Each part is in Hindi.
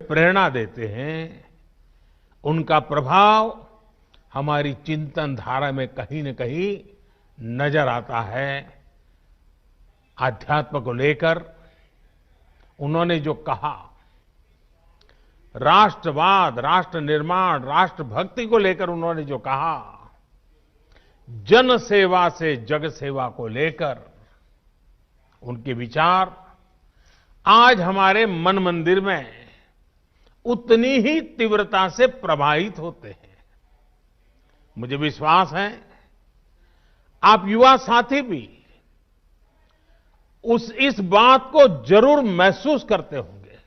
प्रेरणा देते हैं, उनका प्रभाव हमारी चिंतन धारा में कहीं न कहीं नजर आता है। आध्यात्म को लेकर उन्होंने जो कहा, राष्ट्रवाद, राष्ट्र निर्माण, राष्ट्रभक्ति को लेकर उन्होंने जो कहा, जन सेवा से जग सेवा को लेकर उनके विचार आज हमारे मन मंदिर में उतनी ही तीव्रता से प्रवाहित होते हैं। मुझे विश्वास है आप युवा साथी भी इस बात को जरूर महसूस करते होंगे।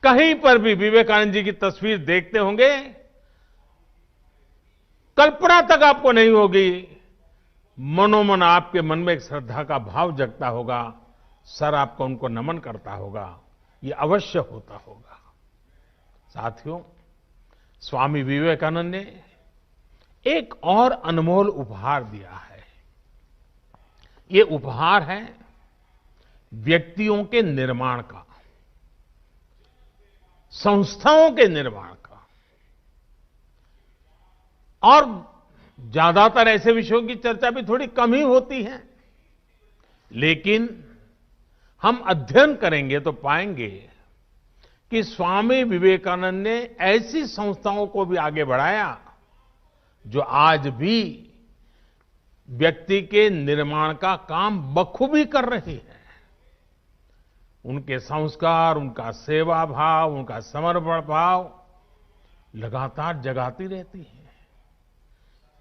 कहीं पर भी विवेकानंद जी की तस्वीर देखते होंगे, कल्पना तक आपको नहीं होगी, मनोमन आपके मन में एक श्रद्धा का भाव जगता होगा, सर आपको उनको नमन करता होगा, ये अवश्य होता होगा। साथियों, स्वामी विवेकानंद ने एक और अनमोल उपहार दिया है। ये उपहार है व्यक्तियों के निर्माण का, संस्थाओं के निर्माण का। और ज्यादातर ऐसे विषयों की चर्चा भी थोड़ी कम ही होती है, लेकिन हम अध्ययन करेंगे तो पाएंगे कि स्वामी विवेकानंद ने ऐसी संस्थाओं को भी आगे बढ़ाया जो आज भी व्यक्ति के निर्माण का काम बखूबी कर रही है। उनके संस्कार, उनका सेवा भाव, उनका समर्पण भाव लगातार जगाती रहती है।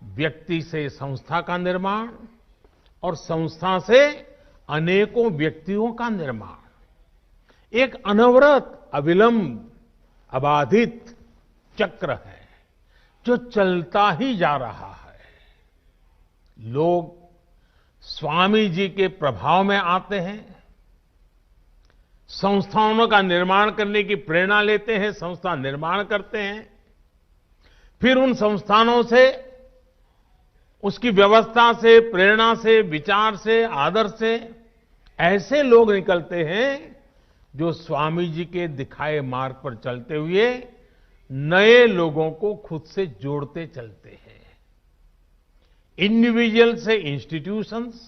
व्यक्ति से संस्था का निर्माण और संस्था से अनेकों व्यक्तियों का निर्माण एक अनवरत, अविलंब, अबाधित चक्र है जो चलता ही जा रहा है। लोग स्वामी जी के प्रभाव में आते हैं, संस्थाओं का निर्माण करने की प्रेरणा लेते हैं, संस्था निर्माण करते हैं, फिर उन संस्थानों से, उसकी व्यवस्था से, प्रेरणा से, विचार से, आदर्श से ऐसे लोग निकलते हैं जो स्वामी जी के दिखाए मार्ग पर चलते हुए नए लोगों को खुद से जोड़ते चलते हैं। इंडिविजुअल से इंस्टीट्यूशंस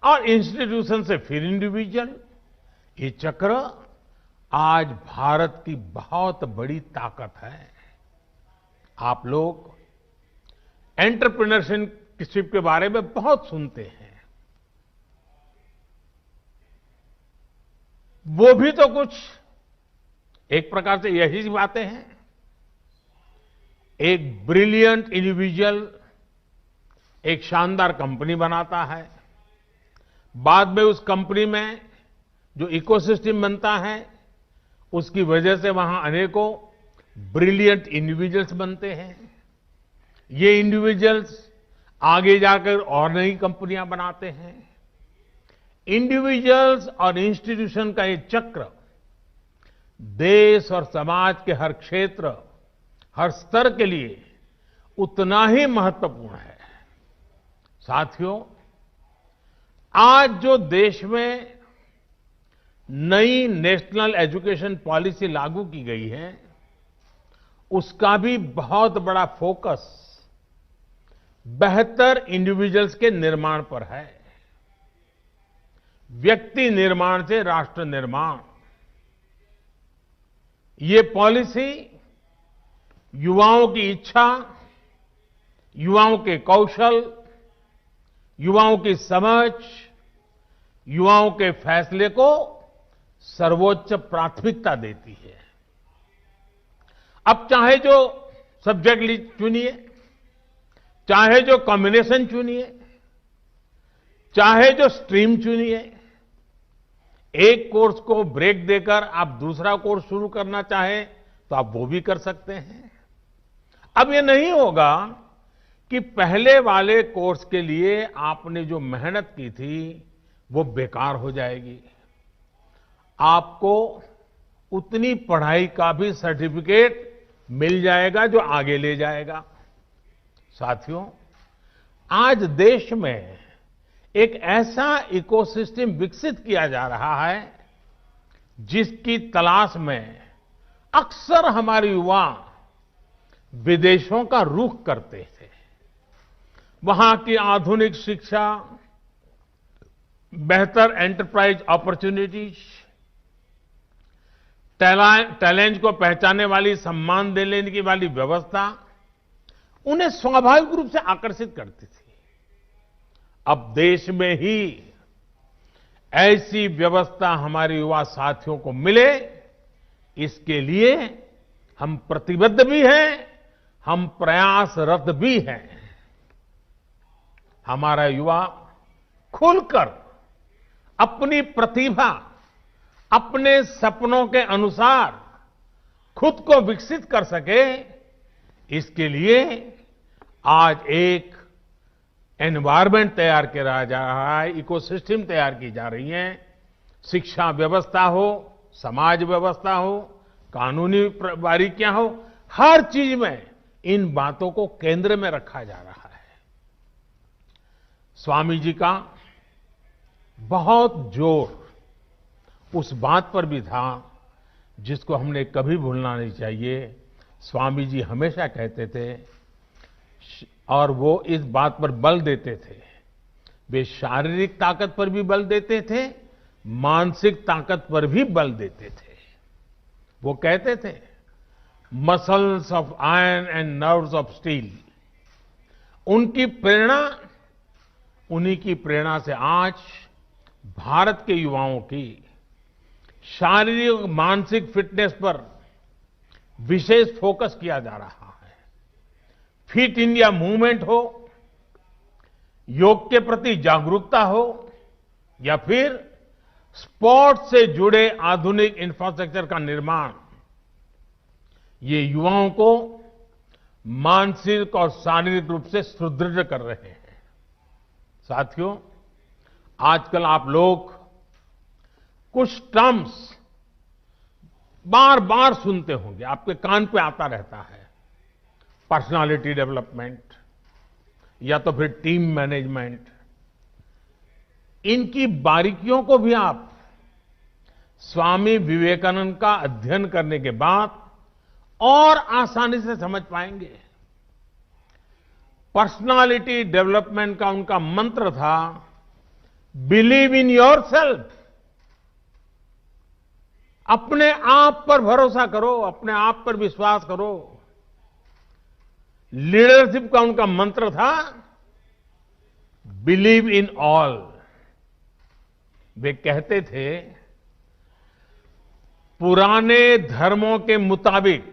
और इंस्टीट्यूशन से फिर इंडिविजुअल, ये चक्र आज भारत की बहुत बड़ी ताकत है। आप लोग एंटरप्रेन्योरशिप के बारे में बहुत सुनते हैं। वो भी तो कुछ एक प्रकार से यही बातें हैं। एक ब्रिलियंट इंडिविजुअल एक शानदार कंपनी बनाता है, बाद में उस कंपनी में जो इकोसिस्टम बनता है उसकी वजह से वहां अनेकों ब्रिलियंट इंडिविजुअल्स बनते हैं। ये इंडिविजुअल्स आगे जाकर और नई कंपनियां बनाते हैं। इंडिविजुअल्स और इंस्टीट्यूशन का ये चक्र देश और समाज के हर क्षेत्र, हर स्तर के लिए उतना ही महत्वपूर्ण है। साथियों, आज जो देश में नई नेशनल एजुकेशन पॉलिसी लागू की गई है, उसका भी बहुत बड़ा फोकस बेहतर इंडिविजुअल्स के निर्माण पर है। व्यक्ति निर्माण से राष्ट्र निर्माण, ये पॉलिसी युवाओं की इच्छा, युवाओं के कौशल, युवाओं की समझ, युवाओं के फैसले को सर्वोच्च प्राथमिकता देती है। अब चाहे जो सब्जेक्ट चुनिए, चाहे जो कॉम्बिनेशन चुनिए, चाहे जो स्ट्रीम चुनिए, एक कोर्स को ब्रेक देकर आप दूसरा कोर्स शुरू करना चाहें तो आप वो भी कर सकते हैं। अब ये नहीं होगा कि पहले वाले कोर्स के लिए आपने जो मेहनत की थी वो बेकार हो जाएगी। आपको उतनी पढ़ाई का भी सर्टिफिकेट मिल जाएगा जो आगे ले जाएगा। साथियों, आज देश में एक ऐसा इकोसिस्टम विकसित किया जा रहा है जिसकी तलाश में अक्सर हमारे युवा विदेशों का रुख करते थे। वहां की आधुनिक शिक्षा, बेहतर एंटरप्राइज अपॉर्चुनिटीज, टैलेंट को पहचानने वाली, सम्मान देने की वाली व्यवस्था उन्हें स्वाभाविक रूप से आकर्षित करती थी। अब देश में ही ऐसी व्यवस्था हमारे युवा साथियों को मिले, इसके लिए हम प्रतिबद्ध भी हैं, हम प्रयासरत भी हैं। हमारा युवा खुलकर अपनी प्रतिभा, अपने सपनों के अनुसार खुद को विकसित कर सके, इसके लिए आज एक एनवायरनमेंट तैयार किया जा रहा है, इकोसिस्टम तैयार की जा रही है। शिक्षा व्यवस्था हो, समाज व्यवस्था हो, कानूनी बारीकियां हो, हर चीज में इन बातों को केंद्र में रखा जा रहा है। स्वामी जी का बहुत जोर उस बात पर भी था जिसको हमने कभी भूलना नहीं चाहिए। स्वामी जी हमेशा कहते थे और वो इस बात पर बल देते थे, वे शारीरिक ताकत पर भी बल देते थे, मानसिक ताकत पर भी बल देते थे। वो कहते थे, muscles of iron and nerves of steel. उनकी प्रेरणा, उन्हीं की प्रेरणा से आज भारत के युवाओं की शारीरिक मानसिक फिटनेस पर विशेष फोकस किया जा रहा है। फिट इंडिया मूवमेंट हो, योग के प्रति जागरूकता हो, या फिर स्पोर्ट्स से जुड़े आधुनिक इंफ्रास्ट्रक्चर का निर्माण, ये युवाओं को मानसिक और शारीरिक रूप से सुदृढ़ कर रहे हैं। साथियों, आजकल आप लोग कुछ टर्म्स बार बार सुनते होंगे, आपके कान पे आता रहता है। पर्सनालिटी डेवलपमेंट या तो फिर टीम मैनेजमेंट। इनकी बारीकियों को भी आप स्वामी विवेकानंद का अध्ययन करने के बाद और आसानी से समझ पाएंगे। पर्सनालिटी डेवलपमेंट का उनका मंत्र था, बिलीव इन योरसेल्फ। अपने आप पर भरोसा करो, अपने आप पर विश्वास करो। लीडरशिप का उनका मंत्र था, बिलीव इन ऑल। वे कहते थे, पुराने धर्मों के मुताबिक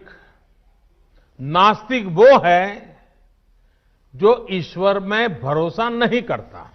नास्तिक वो है जो ईश्वर में भरोसा नहीं करता।